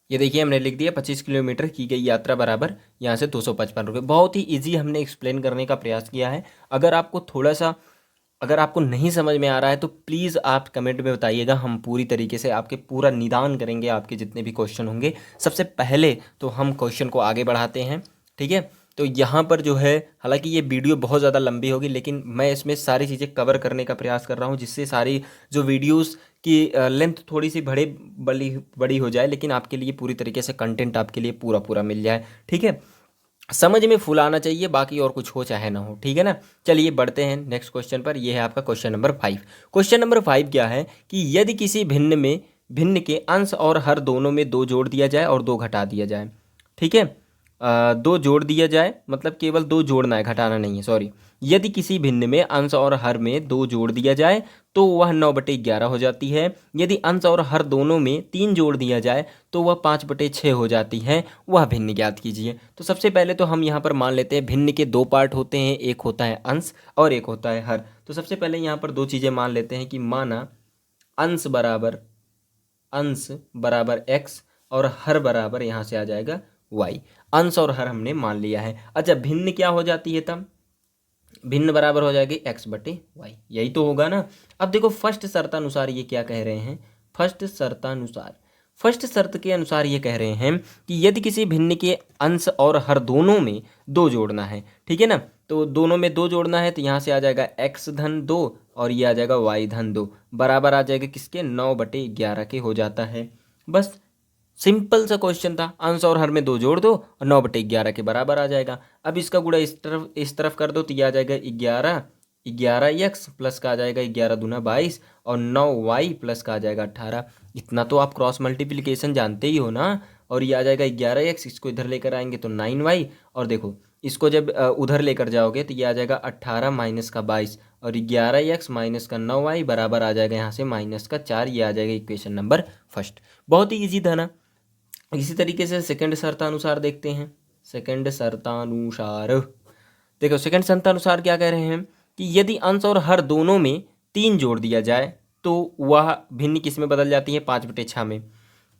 ये देखिए हमने लिख दिया 25 किलोमीटर की गई यात्रा बराबर यहाँ से 255 रुपये। बहुत ही इजी हमने एक्सप्लेन करने का प्रयास किया है। अगर आपको नहीं समझ में आ रहा है तो प्लीज़ आप कमेंट में बताइएगा, हम पूरी तरीके से आपके पूरा निदान करेंगे आपके जितने भी क्वेश्चन होंगे। सबसे पहले तो हम क्वेश्चन को आगे बढ़ाते हैं, ठीक है। तो यहाँ पर जो है, हालांकि ये वीडियो बहुत ज़्यादा लंबी होगी लेकिन मैं इसमें सारी चीज़ें कवर करने का प्रयास कर रहा हूँ जिससे सारी जो वीडियोस की लेंथ थोड़ी सी बड़ी हो जाए, लेकिन आपके लिए पूरी तरीके से कंटेंट आपके लिए पूरा मिल जाए, ठीक है। समझ में फुल आना चाहिए, बाकी और कुछ हो चाहे ना हो, ठीक है ना। चलिए बढ़ते हैं नेक्स्ट क्वेश्चन पर। यह है आपका क्वेश्चन नंबर 5। क्वेश्चन नंबर 5 क्या है कि यदि किसी भिन्न के अंश और हर दोनों में 2 जोड़ दिया जाए और 2 घटा दिया जाए, ठीक है। 2 जोड़ दिया जाए, मतलब केवल 2 जोड़ना है, घटाना नहीं है, सॉरी। यदि किसी भिन्न में अंश और हर में 2 जोड़ दिया जाए तो वह 9/11 हो जाती है। यदि अंश और हर दोनों में 3 जोड़ दिया जाए तो वह 5/6 हो जाती है। वह भिन्न ज्ञात कीजिए। तो सबसे पहले तो हम यहाँ पर मान लेते हैं भिन्न के 2 पार्ट होते हैं, एक होता है अंश और एक होता है हर। तो सबसे पहले यहाँ पर 2 चीज़ें मान लेते हैं कि माना अंश बराबर x और हर बराबर यहाँ से आ जाएगा y। अंश और हर हमने मान लिया है। अच्छा, भिन्न क्या हो जाती है तब, भिन्न बराबर हो जाएगी x/y, यही तो होगा ना। अब देखो फर्स्ट शर्तानुसार ये क्या कह रहे हैं, फर्स्ट शर्त के अनुसार ये कह रहे हैं कि यदि किसी भिन्न के अंश और हर दोनों में 2 जोड़ना है, ठीक है ना। तो दोनों में 2 जोड़ना है तो यहाँ से आ जाएगा x/2 और ये आ जाएगा y/2, बराबर आ जाएगा किसके, 9/11 के हो जाता है। बस सिंपल सा क्वेश्चन था, अंश और हर में 2 जोड़ दो और 9/11 के बराबर आ जाएगा। अब इसका गुणा इस तरफ कर दो तो ये आ जाएगा 11x प्लस का आ जाएगा 11 दूना 22 और 9y प्लस का आ जाएगा 18। इतना तो आप क्रॉस मल्टीप्लिकेशन जानते ही हो ना। और ये आ जाएगा 11x, इसको इधर लेकर आएंगे तो 9y, और देखो इसको जब उधर लेकर जाओगे तो ये आ जाएगा 18 माइनस का 22 और 11x माइनस का 9y बराबर आ जाएगा यहाँ से माइनस का 4। ये आ जाएगा इक्वेशन नंबर फर्स्ट। बहुत ही ईजी था ना। इसी तरीके से सेकंड शर्तानुसार देखते हैं। सेकंड शर्तानुसार देखो, सेकंड शर्तानुसार क्या कह रहे हैं कि यदि अंश और हर दोनों में 3 जोड़ दिया जाए तो वह भिन्न किस में बदल जाती है, 5/6 में।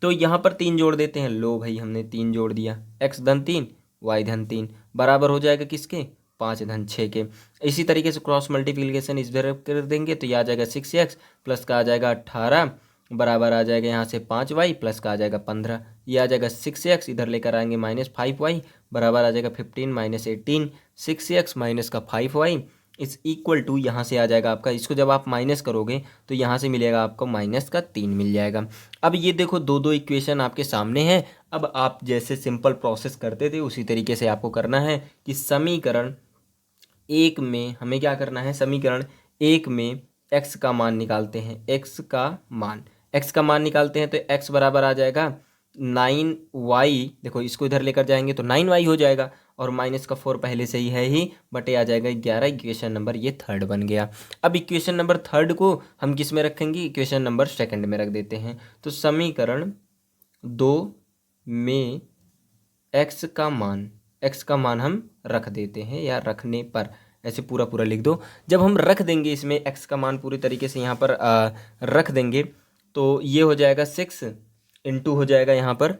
तो यहाँ पर 3 जोड़ देते हैं, लो भाई हमने 3 जोड़ दिया, x/3 y/3 बराबर हो जाएगा किसके, 5 धन 6 के। इसी तरीके से क्रॉस मल्टीप्लिकेशन इस तरह कर देंगे तो ये आ जाएगा 6x प्लस का आ जाएगा 18 बराबर आ जाएगा यहाँ से 5y प्लस का आ जाएगा 15, ये आ जाएगा 6x, इधर लेकर आएंगे -5y बराबर आ जाएगा 15 माइनस 18, 6x माइनस का 5y इस इक्वल टू यहाँ से आ जाएगा आपका, इसको जब आप माइनस करोगे तो यहाँ से मिलेगा आपको माइनस का 3 मिल जाएगा। अब ये देखो दो दो इक्वेशन आपके सामने हैं। अब आप जैसे सिंपल प्रोसेस करते थे उसी तरीके से आपको करना है कि समीकरण एक में हमें क्या करना है, समीकरण एक में x का मान निकालते हैं, x का मान निकालते हैं तो x बराबर आ जाएगा 9y, देखो इसको इधर लेकर जाएंगे तो 9y हो जाएगा और माइनस का 4 पहले से ही है ही, बटे आ जाएगा 11। इक्वेशन नंबर ये थर्ड बन गया। अब इक्वेशन नंबर थर्ड को हम किस में रखेंगे, इक्वेशन नंबर सेकंड में रख देते हैं। तो समीकरण 2 में x का मान हम रख देते हैं, या रखने पर ऐसे पूरा पूरा लिख दो। जब हम रख देंगे इसमें x का मान पूरी तरीके से यहाँ पर रख देंगे तो ये हो जाएगा 6 इंटू हो जाएगा यहाँ पर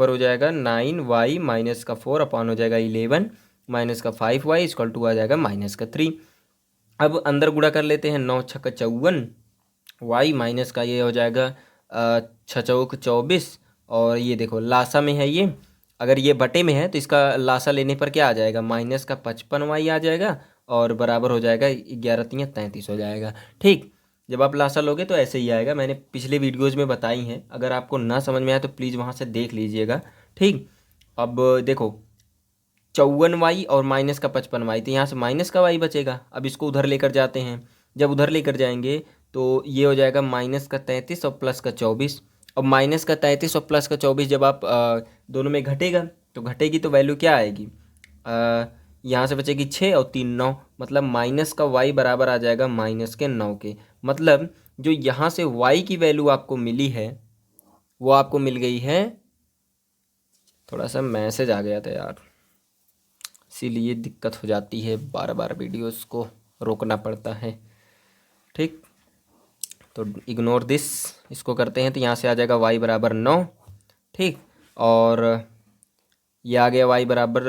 हो जाएगा 9y माइनस का 4 अपान हो जाएगा 11 माइनस का 5y इक्वल टू आ जाएगा माइनस का 3। अब अंदर गुणा कर लेते हैं, 9 छक्का 54 y माइनस का ये हो जाएगा 6 चौक 24 और ये देखो लासा में है ये, अगर ये बटे में है तो इसका लासा लेने पर क्या आ जाएगा, माइनस का 55y आ जाएगा और बराबर हो जाएगा 11 3 33 हो जाएगा। ठीक, जब आप लासा लोगे तो ऐसे ही आएगा, मैंने पिछले वीडियोज़ में बताई हैं, अगर आपको ना समझ में आए तो प्लीज़ वहाँ से देख लीजिएगा। ठीक, अब देखो 54y और माइनस का 55y, तो यहाँ से माइनस का y बचेगा। अब इसको उधर लेकर जाते हैं, जब उधर लेकर जाएंगे तो ये हो जाएगा माइनस का 33 और प्लस का 24। अब माइनस का 33 और प्लस का 24 जब आप दोनों में घटेगा तो घटेगी तो वैल्यू क्या आएगी, यहाँ से बचेगी 6 और 3 9, मतलब माइनस का y बराबर आ जाएगा माइनस के 9 के। मतलब जो यहाँ से y की वैल्यू आपको मिली है वो आपको मिल गई है, थोड़ा सा मैसेज आ गया था यार इसीलिए दिक्कत हो जाती है, बार बार वीडियोस को रोकना पड़ता है। ठीक, तो इग्नोर दिस, इसको करते हैं तो यहाँ से आ जाएगा y बराबर 9। ठीक, और ये आ गया y बराबर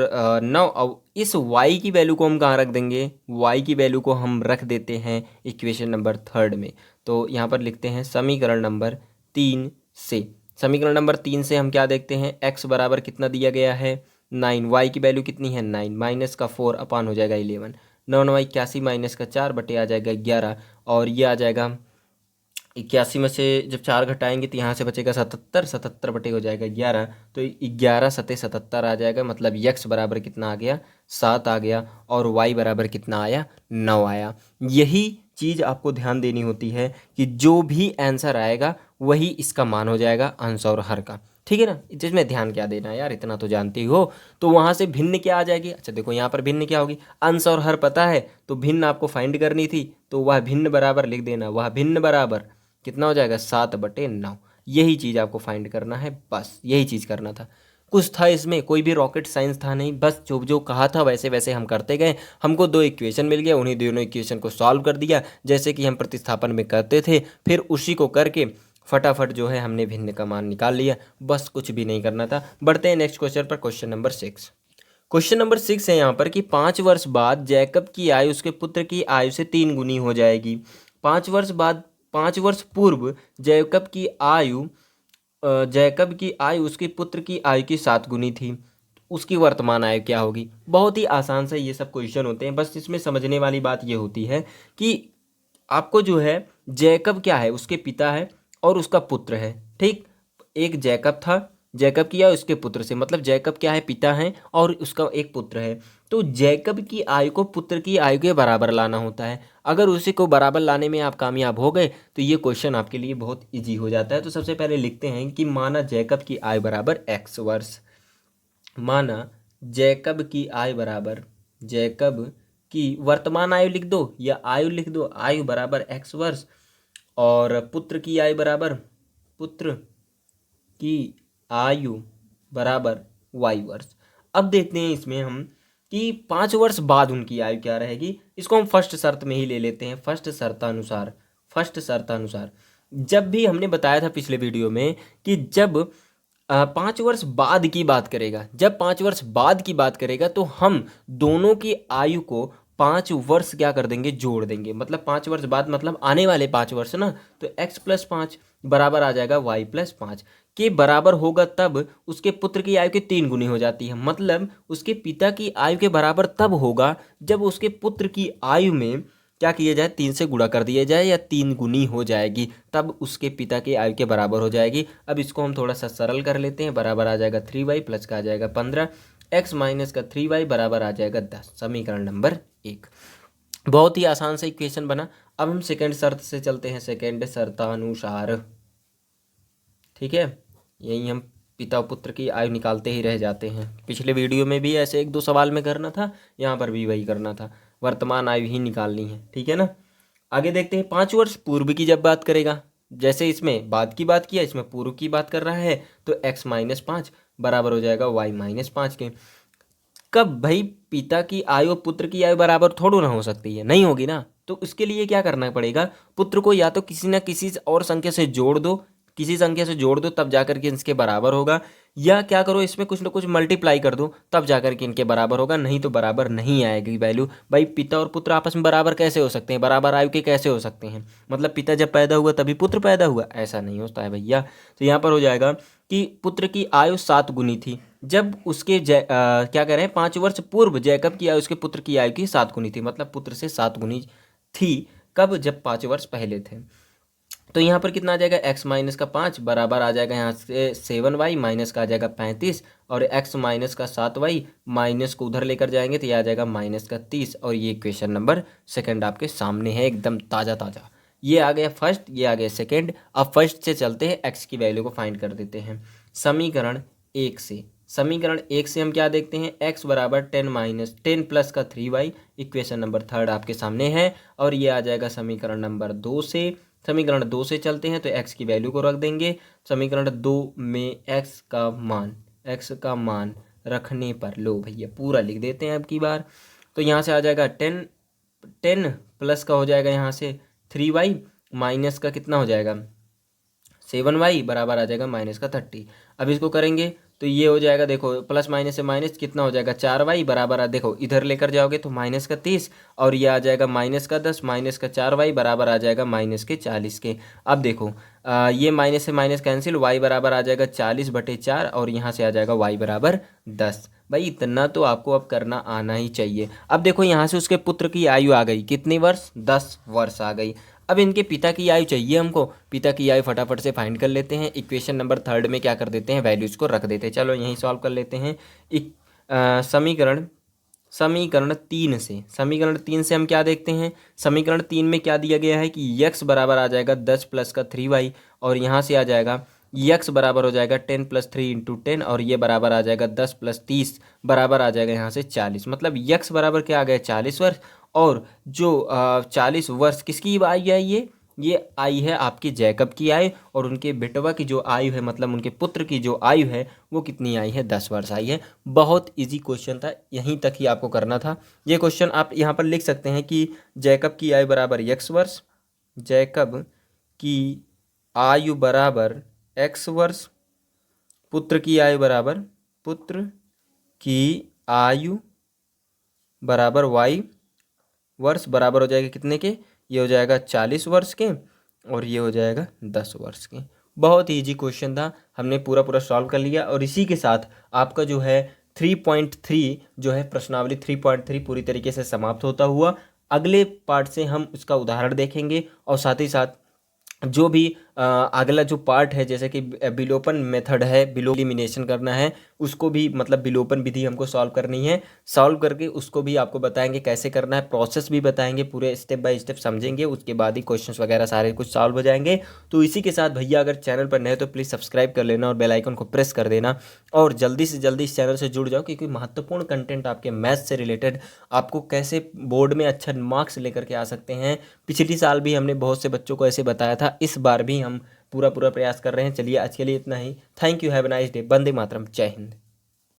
9। अब इस y की वैल्यू को हम कहाँ रख देंगे, y की वैल्यू को हम रख देते हैं इक्वेशन नंबर थर्ड में। तो यहाँ पर लिखते हैं समीकरण नंबर 3 से, समीकरण नंबर 3 से हम क्या देखते हैं, x बराबर कितना दिया गया है 9, y की वैल्यू कितनी है 9, माइनस का 4 अपान हो जाएगा 11, 9 9 81 माइनस का 4 बटे आ जाएगा 11 और ये आ जाएगा 81 में से जब 4 घटाएंगे तो यहाँ से बचेगा 77, 77 बटे हो जाएगा 11, तो 11 सते 77 आ जाएगा। मतलब x बराबर कितना आ गया 7 आ गया और y बराबर कितना आया 9 आया। यही चीज़ आपको ध्यान देनी होती है कि जो भी आंसर आएगा वही इसका मान हो जाएगा अंश और हर का। ठीक है ना, जिसमें ध्यान क्या देना है यार, इतना तो जानती हो। तो वहाँ से भिन्न क्या आ जाएगी, अच्छा देखो यहाँ पर भिन्न क्या होगी, अंश और हर पता है तो भिन्न आपको फाइंड करनी थी, तो वह भिन्न बराबर लिख देना, वह भिन्न बराबर कितना हो जाएगा 7/9। यही चीज़ आपको फाइंड करना है, बस यही चीज़ करना था। कुछ था इसमें, कोई भी रॉकेट साइंस था नहीं, बस जो जो कहा था वैसे वैसे हम करते गए। हमको 2 इक्वेशन मिल गया, उन्हीं दोनों इक्वेशन को सॉल्व कर दिया जैसे कि हम प्रतिस्थापन में करते थे, फिर उसी को करके फटाफट जो है हमने भिन्न का मान निकाल लिया, बस कुछ भी नहीं करना था। बढ़ते हैं नेक्स्ट क्वेश्चन पर, क्वेश्चन नंबर 6। क्वेश्चन नंबर 6 है यहाँ पर कि 5 वर्ष बाद जैकब की आयु उसके पुत्र की आयु से 3 गुनी हो जाएगी। 5 वर्ष बाद, 5 वर्ष पूर्व जैकब की आयु उसके पुत्र की आयु की 7 गुनी थी, उसकी वर्तमान आयु क्या होगी। बहुत ही आसान से ये सब क्वेश्चन होते हैं, बस इसमें समझने वाली बात ये होती है कि आपको जो है जैकब क्या है, उसके पिता है और उसका पुत्र है। ठीक, एक जैकब था, जैकब की आयु उसके पुत्र से, मतलब जैकब क्या है पिता है और उसका एक पुत्र है। तो जैकब की आयु को पुत्र की आयु के बराबर लाना होता है। अगर उसी को बराबर लाने में आप कामयाब हो गए तो ये क्वेश्चन आपके लिए बहुत इजी हो जाता है। तो सबसे पहले लिखते हैं कि माना जैकब की आयु बराबर x वर्ष, माना जैकब की आयु बराबर, जैकब की वर्तमान आयु लिख दो या आयु लिख दो, आयु बराबर x वर्ष और पुत्र की आयु बराबर, पुत्र की आयु बराबर y वर्ष। अब देखते हैं इसमें हम कि 5 वर्ष बाद उनकी आयु क्या रहेगी। इसको हम फर्स्ट शर्त में ही ले लेते हैं, फर्स्ट शर्तानुसार। जब भी हमने बताया था पिछले वीडियो में कि जब 5 वर्ष बाद की बात करेगा, जब 5 वर्ष बाद की बात करेगा तो हम दोनों की आयु को 5 वर्ष क्या कर देंगे, जोड़ देंगे। मतलब 5 वर्ष बाद मतलब आने वाले 5 वर्ष ना, तो x+5 बराबर आ जाएगा y+5 के बराबर होगा तब उसके पुत्र की आयु के 3 गुनी हो जाती है। मतलब उसके पिता की आयु के बराबर तब होगा जब उसके पुत्र की आयु में क्या किया जाए, 3 से गुणा कर दिया जाए या 3 गुनी हो जाएगी, तब उसके पिता की आयु के बराबर हो जाएगी। अब इसको हम थोड़ा सा सरल कर लेते हैं। बराबर आ जाएगा 3y प्लस का आ जाएगा 15, x माइनस का 3y बराबर आ जाएगा 10। समीकरण नंबर 1। बहुत ही आसान सा इक्वेशन बना। अब हम सेकेंड शर्त से चलते हैं, सेकेंड शर्तानुसार। ठीक है, यही हम पिता और पुत्र की आयु निकालते ही रह जाते हैं। पिछले वीडियो में भी ऐसे 1-2 सवाल में करना था, यहाँ पर भी वही करना था, वर्तमान आयु ही निकालनी है। ठीक है ना। आगे देखते हैं 5 वर्ष पूर्व की जब बात करेगा, जैसे इसमें बाद की बात किया, इसमें पूर्व की बात कर रहा है, तो x-5 बराबर हो जाएगा y-5 के। कब भाई, पिता की आयु और पुत्र की आयु बराबर थोड़ी ना हो सकती है, नहीं होगी ना। तो इसके लिए क्या करना पड़ेगा, पुत्र को या तो किसी ना किसी और संख्या से जोड़ दो, किसी संख्या से जोड़ दो तब जाकर के इसके बराबर होगा, या क्या करो इसमें कुछ ना कुछ मल्टीप्लाई कर दो तब जाकर के इनके बराबर होगा, नहीं तो बराबर नहीं आएगी वैल्यू। भाई पिता और पुत्र आपस में बराबर कैसे हो सकते हैं, बराबर आयु के कैसे हो सकते हैं। मतलब पिता जब पैदा हुआ तभी पुत्र पैदा हुआ, ऐसा नहीं होता है भैया। तो यहाँ पर हो जाएगा कि पुत्र की आयु 7 गुनी थी जब उसके क्या कह रहे हैं, 5 वर्ष पूर्व जैकब की आयु उसके पुत्र की आयु की 7 गुनी थी। मतलब पुत्र से 7 गुनी थी कब, जब 5 वर्ष पहले थे। तो यहाँ पर कितना आ जाएगा, x-5 बराबर आ जाएगा यहाँ से 7y माइनस का आ जाएगा 35, और x माइनस का 7y माइनस को उधर लेकर जाएंगे तो यह आ जाएगा माइनस का 30। और ये क्वेश्चन नंबर सेकंड आपके सामने है, एकदम ताज़ा ताज़ा। ये आ गया फर्स्ट, ये आ गया सेकंड। अब फर्स्ट से चलते हैं, x की वैल्यू को फाइंड कर देते हैं समीकरण 1 से। समीकरण 1 से हम क्या देखते हैं, x बराबर 10 प्लस का 3y, इक्वेशन नंबर थर्ड आपके सामने है। और ये आ जाएगा समीकरण नंबर 2 से। समीकरण 2 से चलते हैं तो x की वैल्यू को रख देंगे। समीकरण 2 में x का मान रखने पर, लो भैया पूरा लिख देते हैं अब की बार। तो यहाँ से आ जाएगा 10 प्लस का हो जाएगा यहाँ से 3y माइनस का कितना हो जाएगा 7y बराबर आ जाएगा माइनस का 30। अब इसको करेंगे तो ये हो जाएगा, देखो प्लस माइनस से माइनस कितना हो जाएगा 4y बराबर आ, देखो इधर लेकर जाओगे तो माइनस का 30, और ये आ जाएगा माइनस का 10 माइनस का 4y बराबर आ जाएगा माइनस के 40 के। अब देखो ये माइनस से माइनस कैंसिल, y बराबर आ जाएगा 40/4, और यहाँ से आ जाएगा y बराबर 10। भाई इतना तो आपको अब करना आना ही चाहिए। अब देखो यहाँ से उसके पुत्र की आयु आ गई, कितनी वर्ष, 10 वर्ष आ गई। अब इनके पिता की आयु चाहिए हमको, पिता की आयु फटाफट से फाइंड कर लेते हैं। इक्वेशन नंबर थर्ड में क्या कर देते हैं, वैल्यूज को रख देते हैं। चलो यहीं सॉल्व कर लेते हैं। समीकरण 3 से, समीकरण 3 से हम क्या देखते हैं, समीकरण 3 में क्या दिया गया है कि x बराबर आ जाएगा 10 प्लस का 3y, और यहाँ से आ जाएगा x बराबर हो जाएगा 10 + 3 × 10, और ये बराबर आ जाएगा 10 + 30 बराबर आ जाएगा यहाँ से 40। मतलब x बराबर क्या आ गया 40 वर्ष, और जो 40 वर्ष किसकी आयु है, ये आयु है आपकी जैकब की आयु, और उनके बेटवा की जो आयु है, मतलब उनके पुत्र की जो आयु है वो कितनी आई है, 10 वर्ष आई है। बहुत इजी क्वेश्चन था, यहीं तक ही आपको करना था। ये क्वेश्चन आप यहाँ पर लिख सकते हैं कि जैकब की आयु बराबर x वर्ष, जैकब की आयु बराबर x वर्ष, पुत्र की आयु बराबर y वर्ष, बराबर हो जाएगा कितने के, ये हो जाएगा 40 वर्ष के, और ये हो जाएगा 10 वर्ष के। बहुत ही इजी क्वेश्चन था, हमने पूरा सॉल्व कर लिया। और इसी के साथ आपका जो है 3.3 जो है प्रश्नावली 3.3 पूरी तरीके से समाप्त होता हुआ। अगले पार्ट से हम उसका उदाहरण देखेंगे, और साथ ही साथ जो भी अगला जो पार्ट है, जैसे कि विलोपन मेथड है, एलिमिनेशन करना है, उसको भी मतलब विलोपन विधि हमको सॉल्व करनी है। सॉल्व करके उसको भी आपको बताएंगे कैसे करना है, प्रोसेस भी बताएंगे, पूरे स्टेप बाय स्टेप समझेंगे, उसके बाद ही क्वेश्चंस वगैरह सारे कुछ सॉल्व हो जाएंगे। तो इसी के साथ भैया अगर चैनल पर नए तो प्लीज़ सब्सक्राइब कर लेना और बेल आइकन को प्रेस कर देना, और जल्दी से जल्दी इस चैनल से जुड़ जाओ, क्योंकि महत्वपूर्ण कंटेंट आपके मैथ्स से रिलेटेड, आपको कैसे बोर्ड में अच्छा मार्क्स लेकर के आ सकते हैं। पिछली साल भी हमने बहुत से बच्चों को ऐसे बताया था, इस बार भी हम पूरा प्रयास कर रहे हैं। चलिए आज के लिए इतना ही। Thank you, have a nice day. वंदे मातरम, जय हिंद।